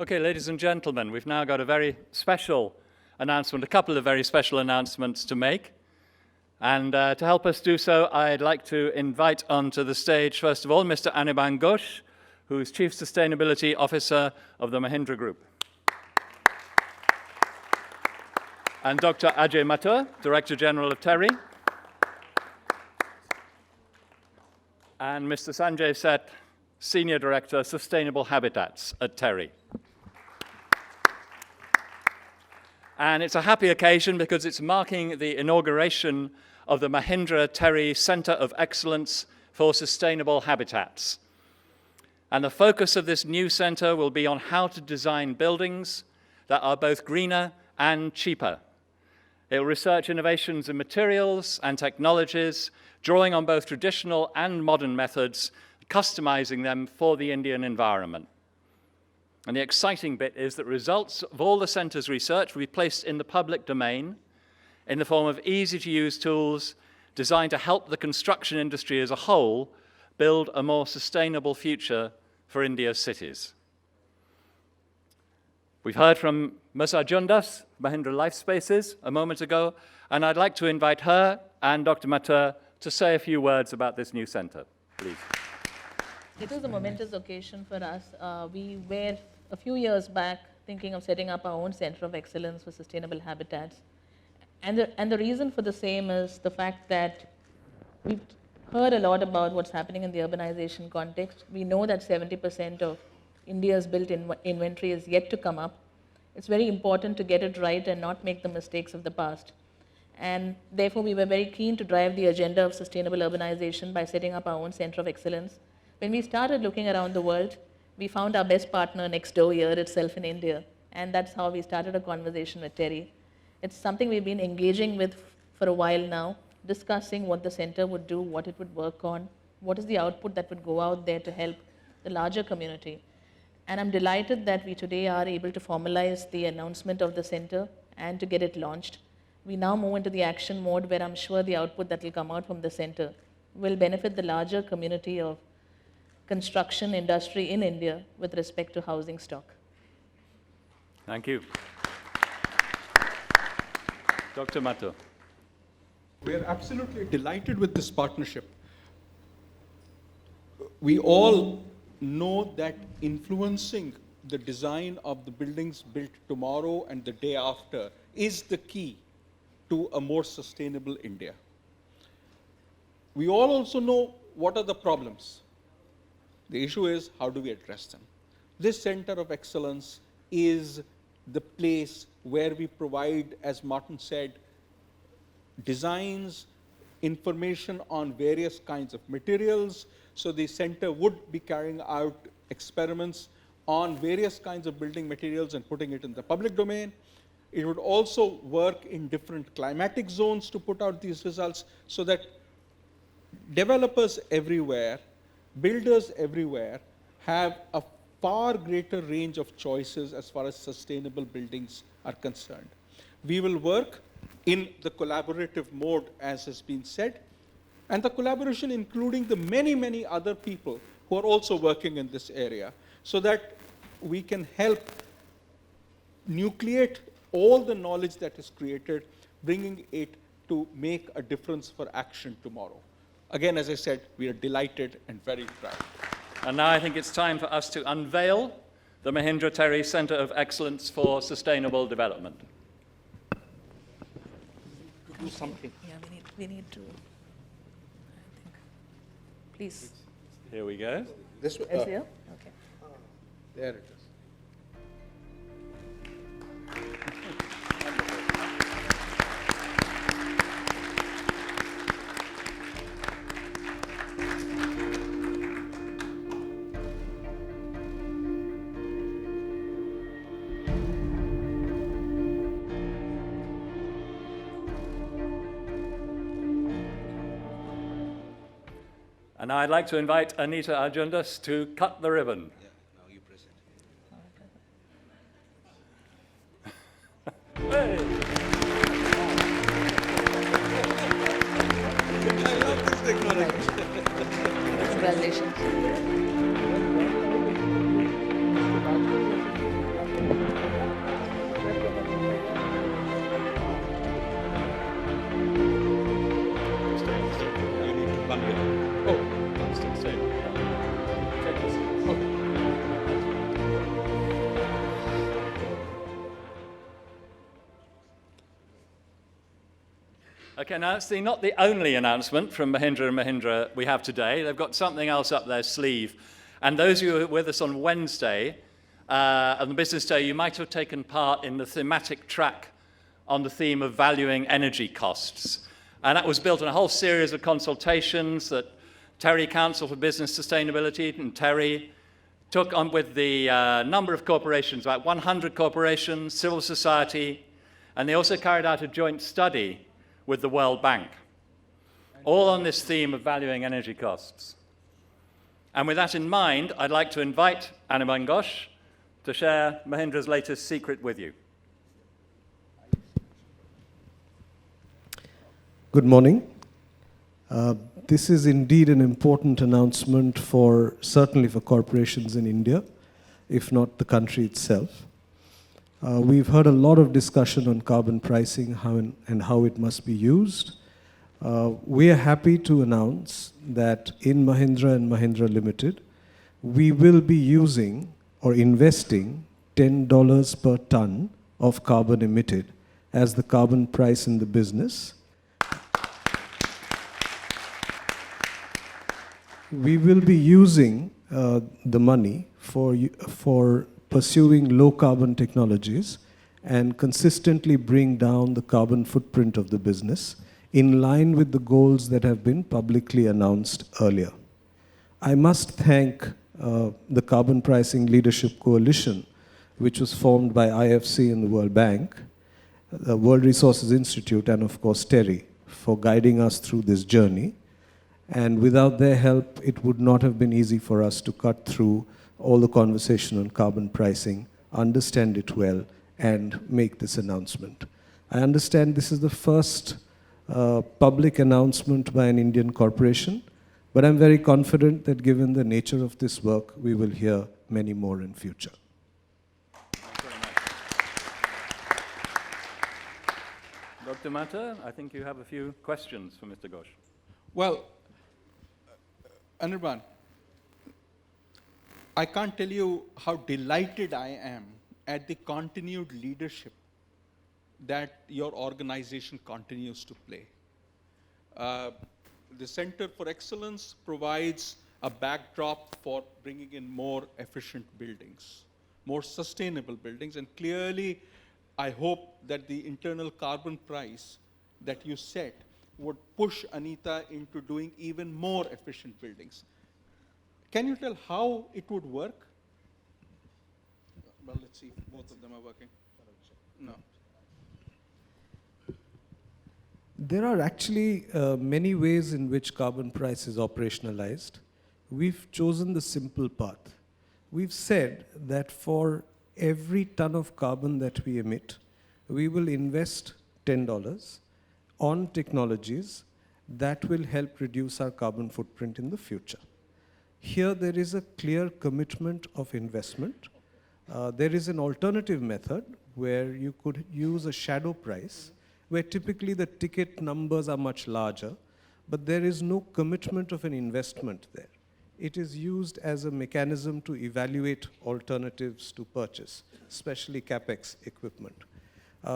Okay, ladies and gentlemen, we've now got a very special announcement, a couple of very special announcements to make. And to help us do so, I'd like to invite onto the stage, first of all, Mr. Anirban Ghosh, who is Chief Sustainability Officer of the Mahindra Group. And Dr. Ajay Mathur, Director General of TERI. And Mr. Sanjay Seth, Senior Director, Sustainable Habitats at TERI. And it's a happy occasion because it's marking the inauguration of the Mahindra TERI Centre of Excellence for Sustainable Habitats. And the focus of this new centre will be on how to design buildings that are both greener and cheaper. It will research innovations in materials and technologies, drawing on both traditional and modern methods, customizing them for the Indian environment. And the exciting bit is that results of all the centre's research will be placed in the public domain in the form of easy-to-use tools designed to help the construction industry as a whole build a more sustainable future for India's cities. We've heard from Ms. Arjundas, Mahindra Lifespaces, a moment ago, and I'd like to invite her and Dr. Mathur to say a few words about this new centre, please. It is a momentous occasion for us. We were, a few years back, thinking of setting up our own Centre of Excellence for Sustainable Habitats. And the reason for the same is the fact that we've heard a lot about what's happening in the urbanization context. We know that 70% of India's built inventory is yet to come up. It's very important to get it right and not make the mistakes of the past. And therefore, we were very keen to drive the agenda of sustainable urbanization by setting up our own Centre of Excellence. When we started looking around the world, we found our best partner next door here itself in India. And that's how we started a conversation with TERI. It's something we've been engaging with for a while now, discussing what the center would do, what it would work on, what is the output that would go out there to help the larger community. And I'm delighted that we today are able to formalize the announcement of the center and to get it launched. We now move into the action mode where I'm sure the output that will come out from the center will benefit the larger community of construction industry in India with respect to housing stock. Thank you. Dr. Mathur. We are absolutely delighted with this partnership. We all know that influencing the design of the buildings built tomorrow and the day after is the key to a more sustainable India. We all also know what are the problems. The issue is, how do we address them? This Center of Excellence is the place where we provide, as Martin said, designs, information on various kinds of materials. So the center would be carrying out experiments on various kinds of building materials and putting it in the public domain. It would also work in different climatic zones to put out these results so that developers everywhere, builders everywhere have a far greater range of choices as far as sustainable buildings are concerned. We will work in the collaborative mode, as has been said, and the collaboration including the many, many other people who are also working in this area, so that we can help nucleate all the knowledge that is created, bringing it to make a difference for action tomorrow. Again, as I said, we are delighted and very proud. And now I think it's time for us to unveil the Mahindra TERI Centre of Excellence for Sustainable Development. Do something. Yeah, we need to, I think. Please. Here we go. This Is here? Okay. there it is. And I'd like to invite Anita Arjundas to cut the ribbon. Yeah, now you present. Hey. I love this technology. Congratulations. Okay, now it's not the only announcement from Mahindra & Mahindra we have today. They've got something else up their sleeve. And those of you who were with us on Wednesday, on the business day, you might have taken part in the thematic track on the theme of valuing energy costs. And that was built on a whole series of consultations that TERI, Council for Business Sustainability, and TERI took on with the number of corporations, about 100 corporations, civil society, and they also carried out a joint study with the World Bank, all on this theme of valuing energy costs. And with that in mind, I'd like to invite Anita Ghosh to share Mahindra's latest secret with you. Good morning. This is indeed an important announcement certainly for corporations in India, if not the country itself. We've heard a lot of discussion on carbon pricing and how it must be used. We are happy to announce that in Mahindra & Mahindra Limited, we will be using or investing $10 per ton of carbon emitted as the carbon price in the business. We will be using the money for pursuing low carbon technologies and consistently bring down the carbon footprint of the business in line with the goals that have been publicly announced earlier. I must thank the Carbon Pricing Leadership Coalition, which was formed by IFC and the World Bank, the World Resources Institute, and of course TERI, for guiding us through this journey. And without their help, it would not have been easy for us to cut through all the conversation on carbon pricing, understand it well, and make this announcement. I understand this is the first public announcement by an Indian corporation, but I'm very confident that given the nature of this work, we will hear many more in future. Thanks very much. Dr. Mata, I think you have a few questions for Mr. Ghosh. Well, Anirban, I can't tell you how delighted I am at the continued leadership that your organization continues to play. The Center for Excellence provides a backdrop for bringing in more efficient buildings, more sustainable buildings, and clearly I hope that the internal carbon price that you set would push Anita into doing even more efficient buildings. Can you tell how it would work? Well, let's see if both of them are working. No. There are actually many ways in which carbon price is operationalized. We've chosen the simple path. We've said that for every ton of carbon that we emit, we will invest $10 on technologies that will help reduce our carbon footprint in the future. Here there is a clear commitment of investment. There is an alternative method where you could use a shadow price, where typically the ticket numbers are much larger, but there is no commitment of an investment there. It is used as a mechanism to evaluate alternatives to purchase, especially CapEx equipment.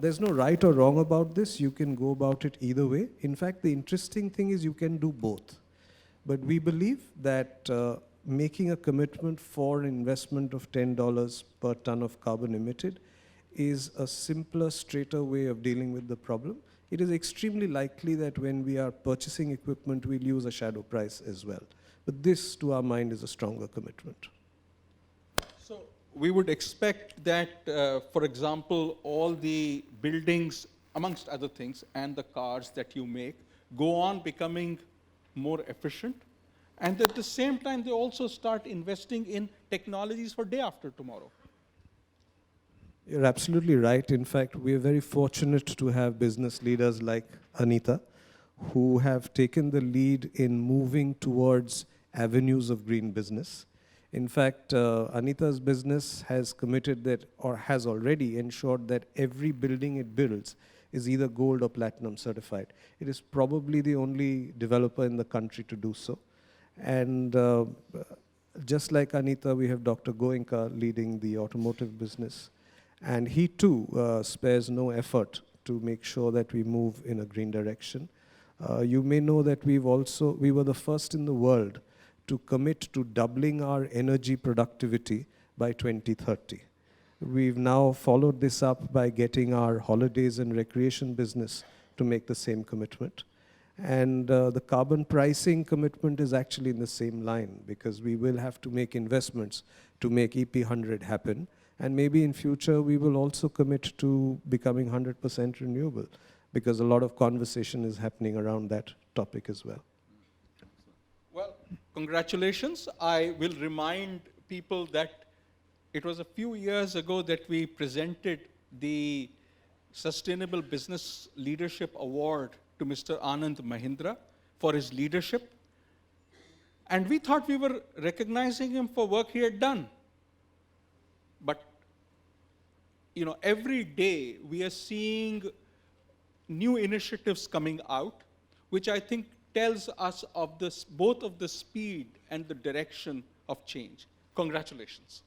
There's no right or wrong about this. You can go about it either way. In fact, the interesting thing is you can do both. But we believe that making a commitment for an investment of $10 per ton of carbon emitted is a simpler, straighter way of dealing with the problem. It is extremely likely that when we are purchasing equipment, we'll use a shadow price as well. But this, to our mind, is a stronger commitment. So we would expect that, for example, all the buildings, amongst other things, and the cars that you make, go on becoming more efficient. And at the same time, they also start investing in technologies for day after tomorrow. You're absolutely right. In fact, we are very fortunate to have business leaders like Anita, who have taken the lead in moving towards avenues of green business. In fact, Anita's business has committed that, or has already ensured that every building it builds is either gold or platinum certified. It is probably the only developer in the country to do so. And just like Anita, we have Dr. Goenka leading the automotive business. And he too spares no effort to make sure that we move in a green direction. You may know that we were the first in the world to commit to doubling our energy productivity by 2030. We've now followed this up by getting our holidays and recreation business to make the same commitment. And the carbon pricing commitment is actually in the same line, because we will have to make investments to make EP100 happen. And maybe in future, we will also commit to becoming 100% renewable, because a lot of conversation is happening around that topic as well. Well, congratulations. I will remind people that it was a few years ago that we presented the Sustainable Business Leadership Award to Mr. Anand Mahindra for his leadership. And we thought we were recognizing him for work he had done. But, you know, every day we are seeing new initiatives coming out, which I think tells us of this, both of the speed and the direction of change. Congratulations.